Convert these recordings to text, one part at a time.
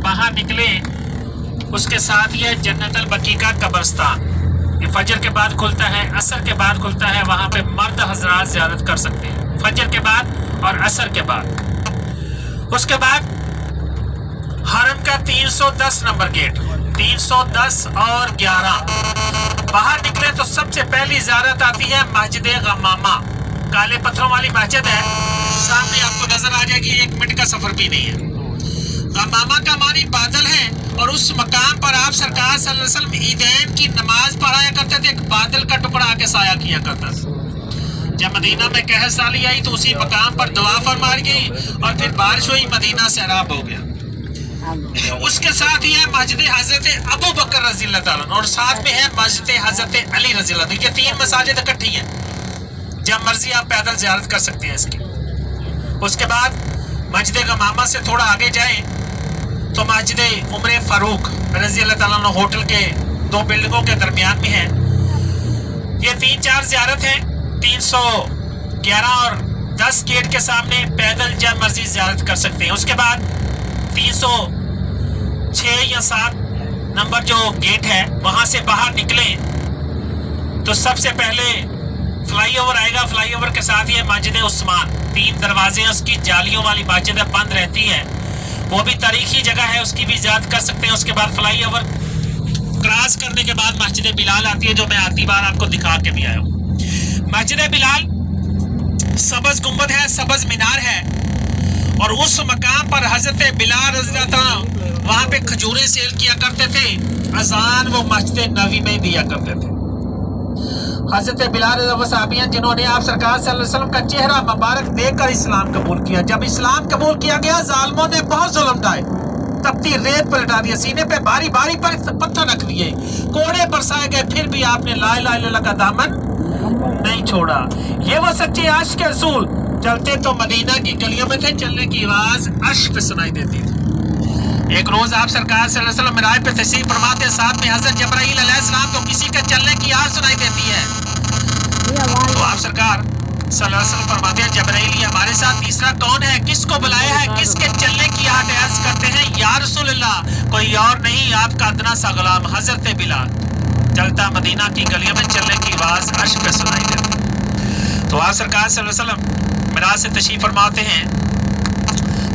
बाहर निकले उसके साथ ये जन्नतुल बकी का कब्रिस्तान, ये फजर के बाद खुलता है, असर के बाद खुलता है। वहाँ पे मर्द हजरात ज़ियारत कर सकते हैं फजर के बाद और असर के बाद। उसके बाद हरम का 310 नंबर गेट, 310 और 11 बाहर निकले तो सबसे पहली ज़ियारत आती है मस्जिद गमामा। काले पत्थरों वाली मस्जिद है, सामने आपको नजर आ जाएगी, 1 मिनट का सफर भी नहीं है। गमामा का मानी बादल है और उस मकाम पर आप सरकार सल्लल्लाहु अलैहि वसल्लम ईदैन की नमाज पढ़ाया करते थे। एक बादल का टुकड़ा आके साया किया करता था। जब मदीना में कहर साली आई तो उसी मकाम पर दुआ फरमाई गई और फिर बारिश हुई, मदीना सैराब हो गया। उसके साथ ही है मस्जिद हजरत अबू बकर रज़ी अल्लाह ताला और साथ में है मस्जिद हजरत अली रज़ी अल्लाह। ये 3 मसाजिद इकट्ठी हैं, जब मर्जी आप पैदल ज़ियारत कर सकते हैं इसकी। उसके बाद मस्जिद गमामा से थोड़ा आगे जाए तो मस्जिद उमर फारूक रज़ी अल्लाह ताला अन्हु होटल के 2 बिल्डिंगों के दरमियान में है। ये 3-4 ज़ियारत है। 311 और 10 गेट के सामने पैदल जब मर्जी ज़ियारत कर सकते हैं। उसके बाद 306 या 7 नंबर जो गेट है वहां से बाहर निकले तो सबसे पहले फ्लाईओवर आएगा। फ्लाईओवर के साथ ही है मस्जिद उस्मान, 3 दरवाजे उसकी, जालियों वाली मस्जिद बंद रहती है, वो भी तारीखी जगह है, उसकी भी ज़ियारत कर सकते हैं। उसके बाद फ्लाईओवर क्रॉस करने के बाद मस्जिद बिलाल आती है, जो मैं आती बार आपको दिखा के भी आया हूँ। मस्जिद बिलाल सबज गुंबद है, सबज मीनार है और उस मकाम पर हजरत बिलाल रज़ी अल्लाह अन्हु वहाँ पे खजूरें सेल किया करते थे। अजान वो मस्जिद नबी में दिया करते थे। हजरत बिलाल वो सहाबी हैं जिन्होंने आप सरकार सल्लल्लाहु अलैहि वसल्लम का चेहरा मुबारक देखकर इस्लाम कबूल किया। जब इस्लाम कबूल किया गया जालिमों ने बहुत जुल्म ढाए, तपती रेत पर लटा दिया, सीने पे भारी भारी पर पत्थर रख दिए, कोड़े बरसाए गए, फिर भी आपने ला इलाहा इल्लल्लाह का दामन नहीं छोड़ा। ये वो सच्चे आशिक रसूल चलते तो मदीना की गलियों में थे, चलने की आवाज अर्श पे सुनाई देती थी। एक रोज आप सरकार सल्लल्लाहु अलैहि वसल्लम मिराज पे तशरीफ फरमाते, साथ में हजरत जबराइल अलैहिस्सलाम को किसी के चलने की आवाज सुनाई देती है। तो आप सरकार सल्लल्लाहु अलैहि वसल्लम फरमाते हैं, जबराइल ये हमारे साथ तीसरा कौन है, किसको बुलाया है, किसके चलने की आहट? अर्ज करते हैं या रसूलल्लाह, कोई और नहीं आपका अदना सा गुलाम हजरत बिलाल। चलता मदीना की गलियों में चलने की आवाज अर्श पे सुनाई देती। तो आप सरकार सल्लल्लाहु अलैहि वसल्लम मिराज से तशरीफ फरमाते हैं,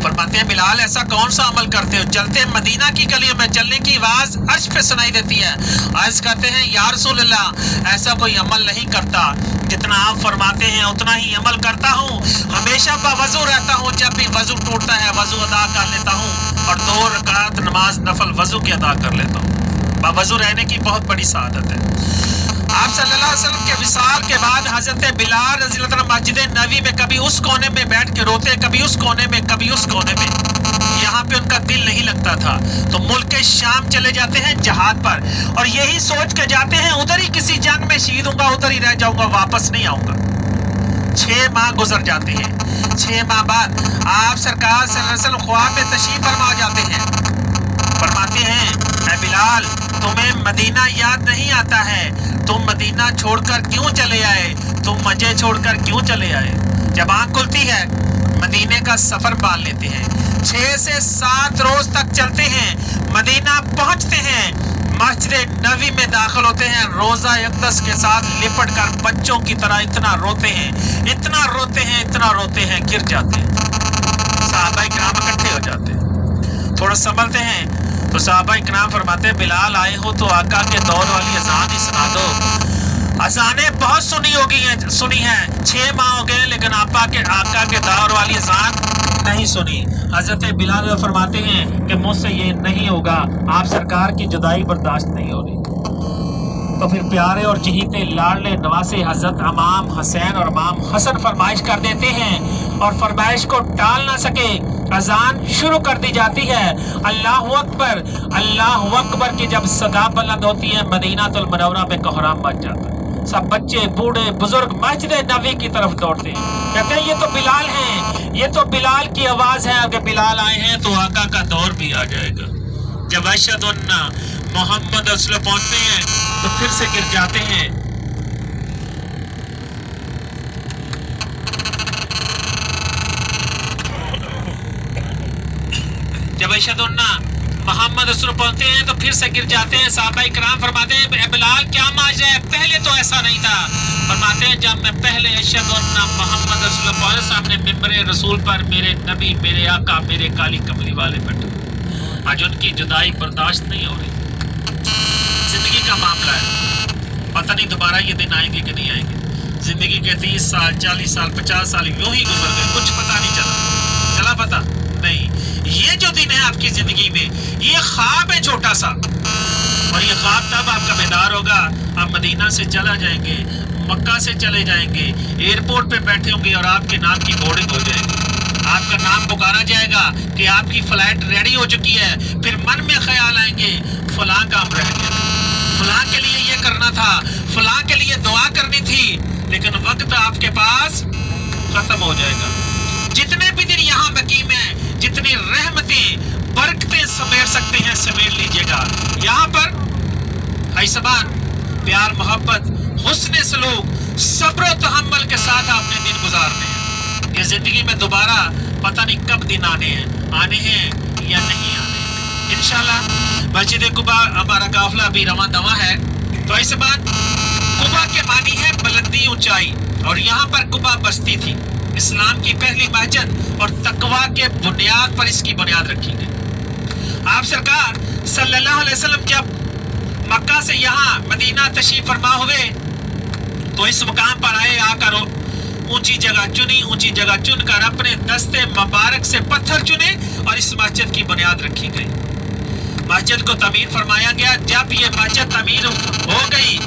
फरमाते हैं बिलाल ऐसा कौन सा अमल करते हो, चलते मदीना की गलियों में चलने की आवाज अर्श पे सुनाई देती है। अर्ज करते हैं या रसूलल्लाह ऐसा कोई अमल नहीं करता, जितना आप फरमाते हैं उतना ही अमल करता हूँ। हमेशा बावजू रहता हूँ, जब भी वजू टूटता है वजू अदा कर लेता हूँ और 2 रकात नमाज नफल वजू की अदा कर लेता हूँ। बावजू रहने की बहुत बड़ी सआदत है। आप सल्लल्लाहु अलैहि वसल्लम के विसाल के बाद हजरत बिलाल रज़ी अल्लाह ताला मस्जिद नबी में कभी उस कोने में बैठ के रोते, कभी उस कोने में, कभी उस कोने में। यहाँ पे उनका दिल नहीं लगता था तो मुल्क शाम चले जाते हैं जहाद पर और यही सोच के जाते हैं उधर ही किसी जंग में शहीद होऊंगा, उधर ही रह जाऊंगा, वापस नहीं आऊंगा। 6 माह गुजर जाते हैं। 6 माह बाद आप सरकार सल्लल्लाहु अलैहि वसल्लम ख्वाब में तशरीफ फरमा जाते हैं। फरमाते हैं ऐ बिलाल तुम्हें मदीना याद नहीं आता है, तुम मदीना छोड़कर क्यों चले आए, तुम मजे छोड़कर क्यों चले आए। जब आँख खुलती है मदीने का सफर पाल लेते हैं। 6 से 7 रोज तक चलते हैं, मदीना पहुंचते हैं, मस्जिद नबी में दाखिल होते हैं, रोजा अक़दस के साथ लिपट कर बच्चों की तरह इतना रोते हैं, इतना रोते हैं, इतना रोते हैं, गिर जाते हैं। सहाबाए किराम इकट्ठे हो जाते हैं, थोड़ा संभलते हैं तो सहाबाए किराम फरमाते हैं बिलाल आए हो तो आका के दौर वाली अजान ही सुना दो। अजानें बहुत सुनी हैं 6 माह हो गए लेकिन आका के दौर वाली अजान नहीं सुनी। हजरत बिलाल फरमाते हैं कि मुझसे ये नहीं होगा, आप सरकार की जुदाई बर्दाश्त नहीं हो रही। तो फिर प्यारे और चहीते लाडले नवासे हजरत इमाम हसैन और इमाम हसन फरमाइश कर देते हैं और फरमाइश को टाल ना सके अजान शुरू कर दी जाती है। अल्लाहु अकबर की जब सदा बुलंद होती है मदीनातुल मुनव्वरा में कोहराम मच जाता है। सब बच्चे बूढ़े बुजुर्ग मस्जिद नबी की तरफ दौड़ते हैं, कहते हैं ये तो बिलाल हैं, ये तो बिलाल की आवाज है। अगर बिलाल आए हैं तो आका का दौर भी आ जाएगा। जब अशहदु अन्ना मोहम्मद रसूलुल्लाह पहुंचते हैं तो फिर से गिर जाते हैं। जब अशहदु अन्ना मोहम्मद रसूल पहुंचते हैं तो फिर से गिर जाते हैं। साहबा इकराम फरमाते हैं ए बिलाल क्या माजरा है, पहले तो ऐसा नहीं था। फरमाते हैं जब मैं पहले अशहदु अन्ना मोहम्मद रसूल पहुंचे सामने मिंबरे रसूल पर मेरे नबी, मेरे आका, मेरे काली कमली वाले बैठे, आज उनकी जुदाई बर्दाश्त नहीं हो रही। जिंदगी का मामला है, पता नहीं दोबारा ये दिन आएंगे कि नहीं आएंगे। जिंदगी के 30 साल 40 साल 50 साल यूं ही गुजर गए, कुछ पता नहीं चला पता नहीं। ये जो दिन है आपकी जिंदगी में, ये ख्वाब है छोटा सा, और ये ख्वाब तब आपका बेदार होगा आप मदीना से चला जाएंगे, मक्का से चले जाएंगे, एयरपोर्ट पे बैठे होंगे और आपके नाम की बोर्डिंग हो जाएगी, आपका नाम पुकारा जाएगा कि आपकी फ्लाइट रेडी हो चुकी है। फिर मन में ख्याल आएंगे फलां काम रह गया, फलां के लिए ये करना था, फलां के लिए दुआ करनी थी, लेकिन वक्त आपके पास खत्म हो जाएगा। जितने भी दिन यहाँ बाकी में जितनी रहमतें बरकतें समेट सकते हैं समेट लीजिएगा। यहाँ पर ऐसबान प्यार मोहब्बत हुस्न सलूक सब्र तहम्मुल के साथ आपने दिन गुजारने हैं। ये जिंदगी में दोबारा पता नहीं कब दिन आने हैं या नहीं आने। इंशाल्लाह मस्जिद कुबा हमारा काफिला भी रवां दवा है। तो ऐसे बात कुबा के मानी है बुलंदी ऊंचाई, और यहाँ पर कुबा बस्ती थी। इस्लाम की पहली मस्जिद और तकवा के बुनियाद पर इसकी बुनियाद रखी गई। आप सरकार सल्लल्लाहु अलैहि वसल्लम जब मक्का से यहाँ मदीना तशरीफ फरमा हुए तो इस मुकाम पर आए, आकर ऊंची जगह चुनी, ऊंची जगह चुनकर अपने दस्ते मुबारक से पत्थर चुने और इस मस्जिद की बुनियाद रखी गई। मस्जिद को तमीर फरमाया गया। जब ये मस्जिद तमीर हो गई